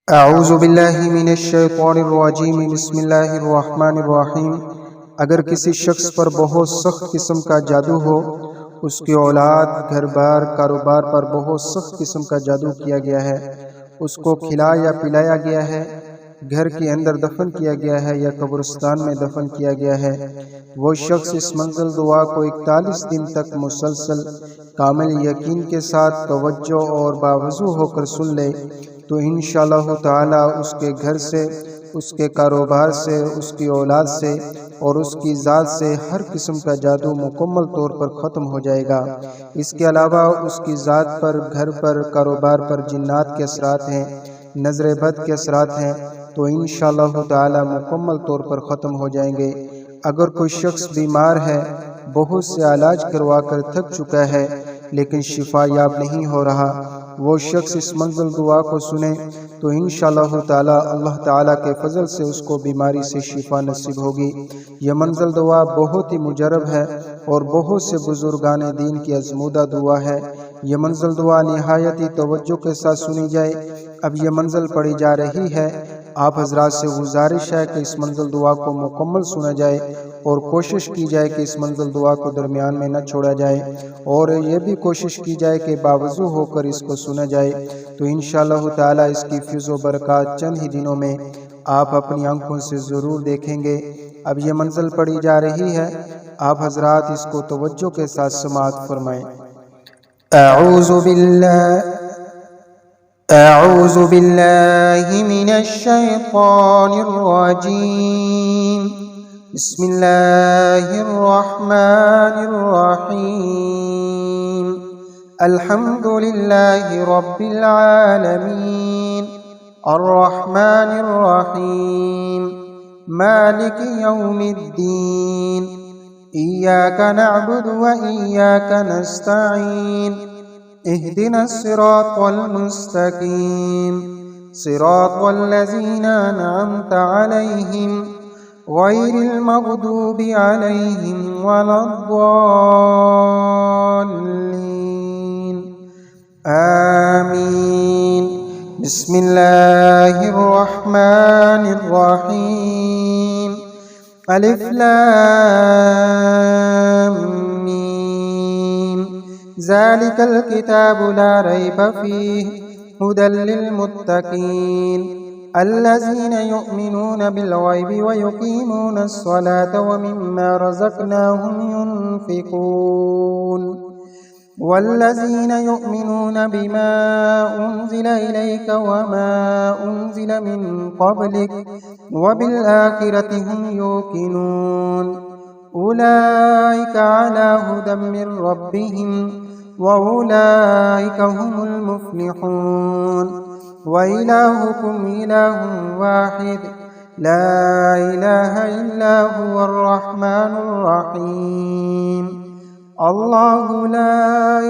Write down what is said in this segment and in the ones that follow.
अऊज़ु बिल्लाहि मिनश्शैतानिर्रजीम बिस्मिल्लाहिर्रहमानिर्रहीम। अगर किसी शख्स पर बहुत सख्त किस्म का जादू हो, उसकी औलाद, घर बार, कारोबार पर बहुत सख्त किस्म का जादू किया गया है, उसको खिलाया या पिलाया गया है, घर के अंदर दफन किया गया है या कब्रिस्तान में दफन किया गया है, वो शख्स इस मंजिल दुआ को 41 दिन तक मुसलसल कामिल यकीन के साथ तवज्जो और बावजू होकर सुन ले तो इंशाअल्लाह ताला उसके घर से, उसके कारोबार से, उसकी औलाद से और उसकी ज़ात से हर किस्म का जादू मुकम्मल तौर पर ख़त्म हो जाएगा। इसके अलावा उसकी ज़ात पर, घर पर, कारोबार पर जिन्नात के असरात हैं, नज़र बद के असरात हैं, तो इंशाअल्लाह ताला मुकम्मल तौर पर ख़त्म हो जाएंगे। अगर कोई शख्स बीमार है, बहुत से इलाज करवा कर थक चुका है लेकिन शिफा याब नहीं हो रहा, वो शख्स इस मंजिल दुआ को सुने तो इंशाअल्लाह ताला अल्लाह ताला के फजल से उसको बीमारी से शिफा नसीब होगी। यह मंजिल दुआ बहुत ही मुजरब है और बहुत से बुजुर्गान दीन की अज़मूदा दुआ है। यह मंजिल दुआ निहायत ही तवज्जो के साथ सुनी जाए। अब यह मंजिल पढ़ी जा रही है। आप हजरात से गुजारिश है कि इस मंजिल दुआ को मुकम्मल सुना जाए और कोशिश की जाए कि इस मंजिल दुआ को दरमियान में न छोड़ा जाए और ये भी कोशिश की जाए कि बावजू होकर इसको सुना जाए, तो इंशाअल्लाह ताला इसकी फ़िज़ो बरक़ात चंद ही दिनों में आप अपनी आंखों से ज़रूर देखेंगे। अब ये मंजिल पढ़ी जा रही है, आप हजरात इसको तवज्जो के साथ समाअत फरमाएँ। अऊज़ु बिल्लाहि मिनश्शैतानिर्रजीम बिस्मिल्लाहिर्रहमानिर्रहीम। अल्हम्दुलिल्लाहि रब्बिल आलमीन अर्रहमानिर्रहीम मालिकि यौमिद्दीन इय्याका नअबुदु व इय्याका नस्तईन इहदिनस सिरातल मुस्तकीम सिरातल लज़ीना अनअमता अलैहिम गैरिल मग़दूबि अलैहिम वलद्दाल्लीन आमीन। बिस्मिल्लाहिर्रहमानिर्रहीम। अलिफ लाम मीम ज़ालिकल किताबु ला रैब फ़ीहि हुदल लिल्मुत्तक़ीन अल्लज़ीना युमिनूना बिल ग़ैबि व युक़ीमूनस स्वलाता व मिम्मा रज़क़नाहुम युनफ़िक़ून वल्लज़ीना युमिनूना बिमा उन्ज़िला इलैका व मा उन्ज़िला मिन क़ब्लिक व बिल आखिरति हुम युक़िनून उलाइका अला हुदम मिर रब्बिहिम व उलाइका हुमुल मुफ़्लिहून व इलाहुकुम इलाहुन वाहिद ला इलाहा इल्ला हुवर रहमानुर रहीम। अल्लाहु ला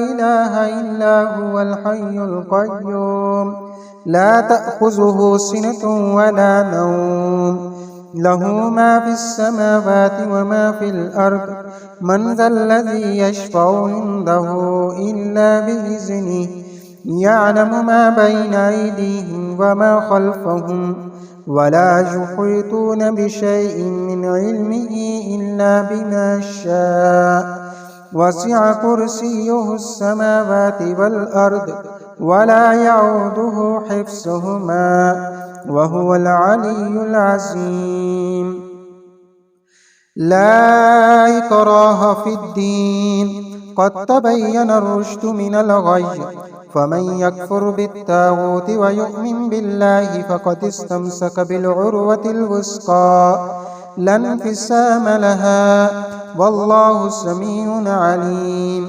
इलाहा इल्ला हुवल हय्युल क़य्यूम ला तअख़ुज़ुहु सिनतुन व ला नौम लहू मा फ़िस समावाति व मा फ़िल अर्द मन ज़ल्लज़ी यशफ़अु इंदहु इल्ला बिइज़निहि यअलमु मा बैना अयदीहिम व मा ख़ल्फ़हुम वला युहीतून बिशैइन मिन इल्मिहि इल्ला बिमा शाअ वसिअ कुर्सियुहुस समावाति वल अर्द वला यऊदुहु हिफ्ज़ुहुमा व हुवल अलिय्युल अज़ीम। ला इक्राहा फ़िद्दीन क़द तबय्यना रुश्दु मिनल ग़य्य फ़मन यकफ़ुर बित्ताग़ूति व यु'मिन बिल्लाहि फ़क़द इस्तमसक बिलउर्वतिल वुस्क़ा ला इंफ़िसाम लहा वल्लाहु समीउन अलीम।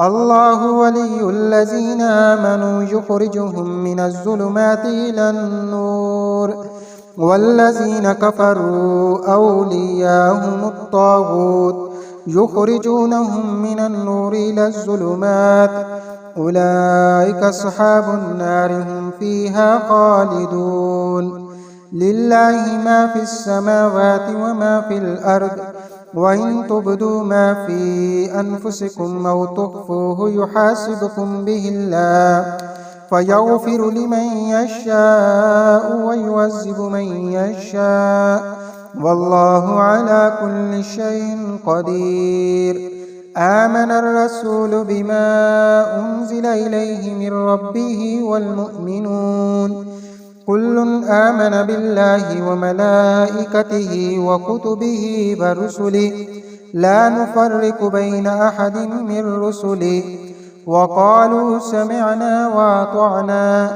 अल्लाहु वलियुल्लज़ीना आमनू युख़रिजुहुम मिनज़्ज़ुलुमाति इलन नूर वल्लज़ीना कफ़रू औलियाहुमुत ताग़ूत युख़रिजूनहुम मिनन नूरि इलज़्ज़ुलुमात उलाइका अस्हाबुन नारि हुम फ़ीहा ख़ालिदून। लिल्लाहि मा फ़िस समावाति व मा फ़िल अर्द व इन तुब्दू मा फ़ी अनफ़ुसिकुम औ तुख़्फ़ूहु युहासिबकुम बिहिल्लाह فيغفر لمن يشاء ويعذب من يشاء والله على كل شيء قدير. آمن الرسول بما أنزل إليه من ربه والمؤمنون كل آمن بالله وملائكته وكتبه ورسله لا نفرق بين أحد من رسله وقالوا سمعنا وأطعنا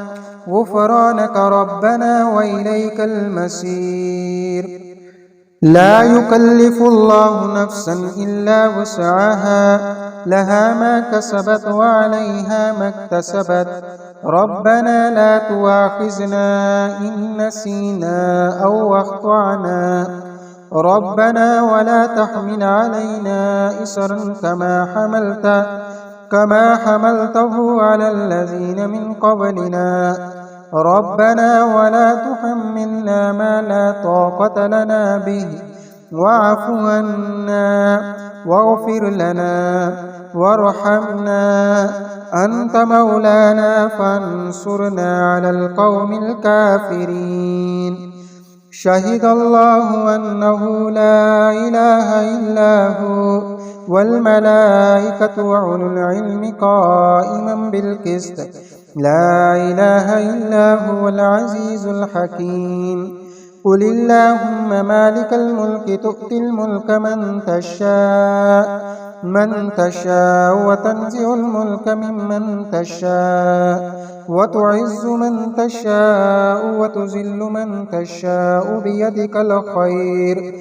غفرانك ربنا وإليك المصير. لا يكلف الله نفسا إلا وسعها لها ما كسبت وعليها ما اكتسبت ربنا لا تؤاخذنا إن نسينا أو أخطأنا ربنا ولا تحمل علينا إصرا كما حملته على الذين من قبلنا ربنا ولا تحملنا ما لا طاقة لنا به واعف عنا واغفر لنا وارحمنا أنت مولانا فانصرنا على القوم الكافرين. شهد الله أنه لا إله إلا هو والملائكة وأولو العلم قائما بالقسط لا إله إلا هو العزيز الحكيم. قل اللهم مالك الملك تؤتي الملك من تشاء وتنزع الملك ممن تشاء وتعز من تشاء وتذل من تشاء بيدك الخير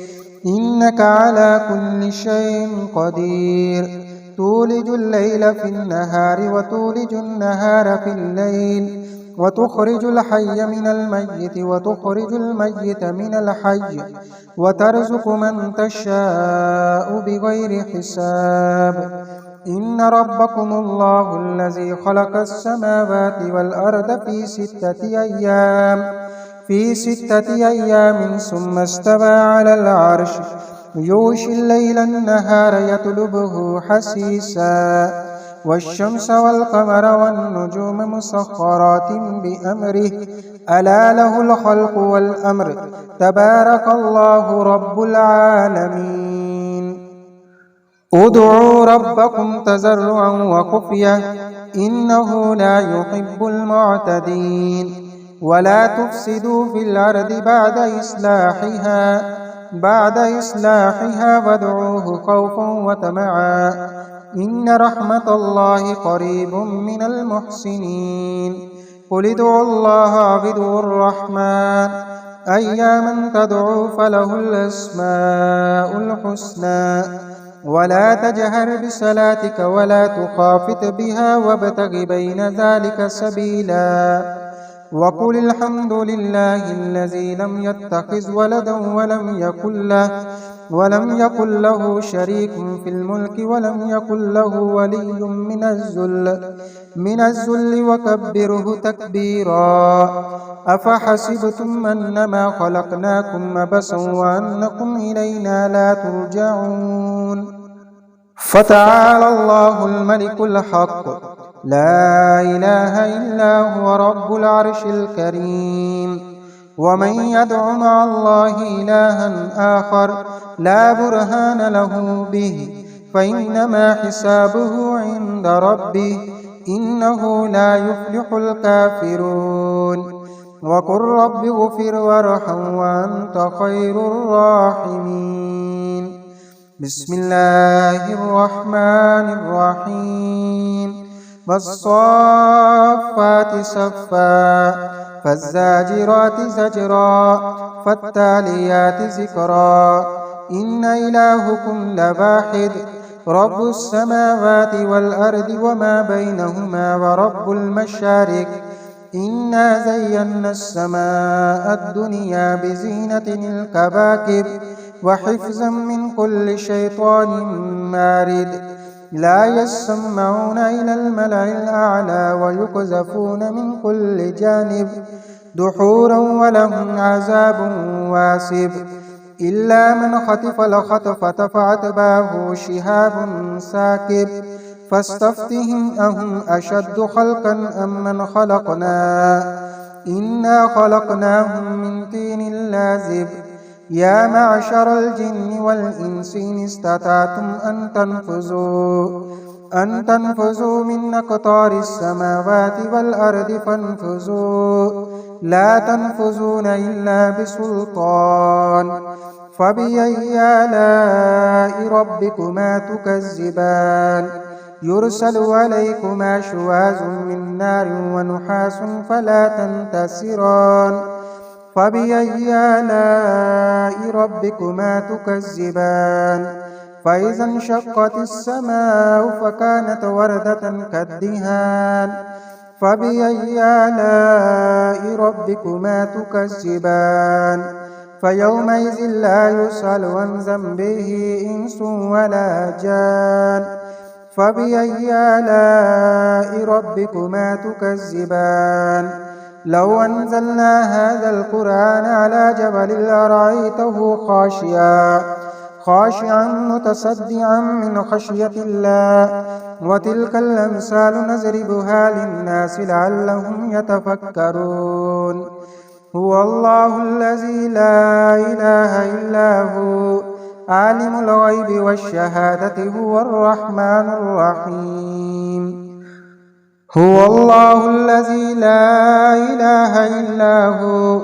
إنك على كل شيء قدير. تولج الليل في النهار وتولج النهار في الليل وتخرج الحي من الميت وتخرج الميت من الحي وترزق من تشاء بغير حساب. إن ربكم الله الذي خلق السماوات والأرض في ستة أيام ثم استوى على العرش يغشي الليل النهار يطلبه حثيثا والشمس والقمر والنجوم مسخرات بأمره ألا له الخلق والأمر تبارك الله رب العالمين. ادعوا ربكم تضرعا وخفية إنه لا يحب المعتدين. ولا تفسدوا في الأرض بعد إصلاحها وادعوه خوفا وطمعا إن رحمة الله قريب من المحسنين. قل ادعوا الله أو ادعوا الرحمن أياما تدعوا فله الأسماء الحسنى ولا تجهر بصلاتك ولا تخافت بها وابتغ بين ذلك سبيلا. وقل الحمد لله الذي لم يتخذ ولدا ولم يكن له شريك في الملك ولم يكن له ولي من الذل وكبره تكبيرا. أفحسبتم أنما خلقناكم عبثا وأنكم إلينا لا ترجعون. فتعالى الله الملك الحق لا إله إلا هو رب العرش الكريم. ومن يدع مع الله إلها آخر لا برهان له به فإنما حسابه عند ربه إنه لا يفلح الكافرون. وقل رب اغفر وارحم وأنت خير الراحمين. بسم الله الرحمن الرحيم. والصافات صفا فالزاجرات زجرا فالتاليات ذكرا إن إلهكم لواحد رب السماوات والأرض وما بينهما ورب المشارق إنا زينا السماء الدنيا بزينة الكواكب وحفظا من كل شيطان مارد لا يسمعون إلى الملأ الأعلى ويقذفون من كل جانب دحورا ولهم عذاب واسب إلا من خطف الخطفة فأتبعه شهاب ساكب فاستفتهم أهم أشد خلقا أم من خلقنا إنا خلقناهم من طين لازب يا معشر الجن والإنس إن استطعتم أن تنفذوا من أقطار السماوات والأرض فانفذوا لا تنفذون إلا بسلطان فبأي آلاء ربكما تكذبان يرسل عليكما شواظ من نار ونحاس فلا تنتصران فبأي آلاء ربكما تكذبان فإذا انشقت السماء فكانت وردة كالدهان فبأي آلاء ربكما تكذبان فيومئذ لا يسأل عن ذنبه إنس ولا جان فبأي آلاء ربكما تكذبان لو أنزلنا هذا القرآن على جبل لرأيته خاشعا متصدعا من خشية الله وتلك الأمثال نضربها للناس لعلهم يتفكرون هو الله الذي لا إله إلا هو عالم الغيب والشهادة هو الرحمن الرحيم هو الله الذي لا إله إلا هو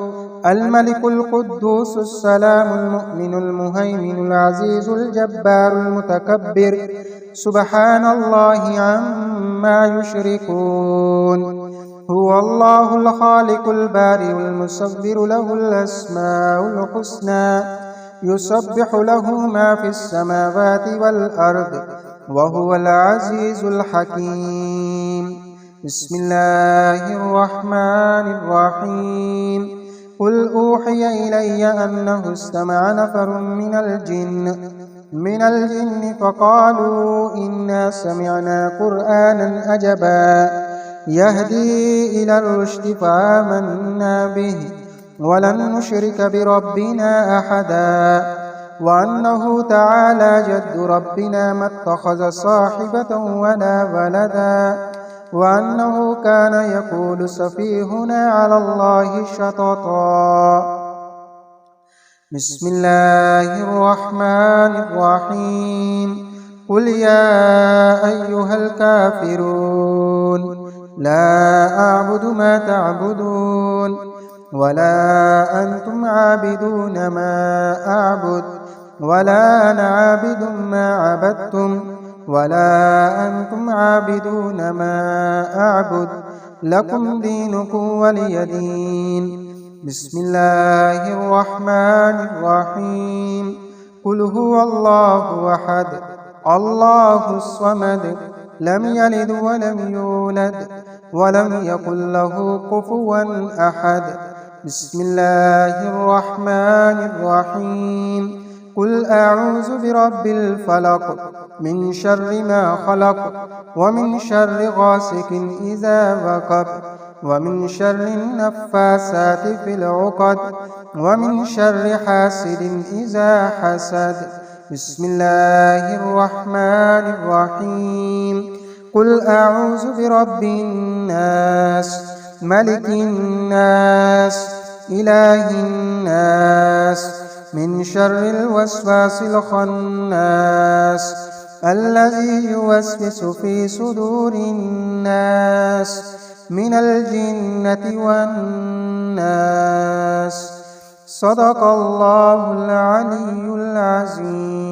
الملك القدوس السلام المؤمن المهيمن العزيز الجبار المتكبر سبحان الله عما يشركون هو الله الخالق البارئ المصور له الأسماء الحسنى يسبح له ما في السماوات والأرض وهو العزيز الحكيم بسم الله الرحمن الرحيم قل أوحي إلي أنه استمع نفر من الجن فقالوا إنا سمعنا قرآنا عجبا يهدي إلى الرشد فآمنا به ولن نشرك بربنا أحدا وأنه تعالى جد ربنا ما اتخذ صاحبة ولا ولدا وأنه كان يقول سفيهنا على الله شططا بسم الله الرحمن الرحيم قل يا أيها الكافرون لا أعبد ما تعبدون ولا أنتم عابدون ما أعبد ولا أنا عابد ما عبدتم ولا أنتم عابدون ما أعبد لكم دينكم ولي دين بسم الله الرحمن الرحيم قل هو الله أحد الله الصمد لم يلد ولم يولد ولم يكن له كفوا أحد بسم الله الرحمن الرحيم قل أعوذ برب الفلق من شر ما خلق ومن شر غاسق إذا وقب ومن شر النفاثات في العقد ومن شر حاسد إذا حسد بسم الله الرحمن الرحيم قل أعوذ برب الناس ملك الناس إله الناس من شر الوسواس الخناس الذي يوسوس في صدور الناس من الجنة والناس صدق الله العلي العظيم.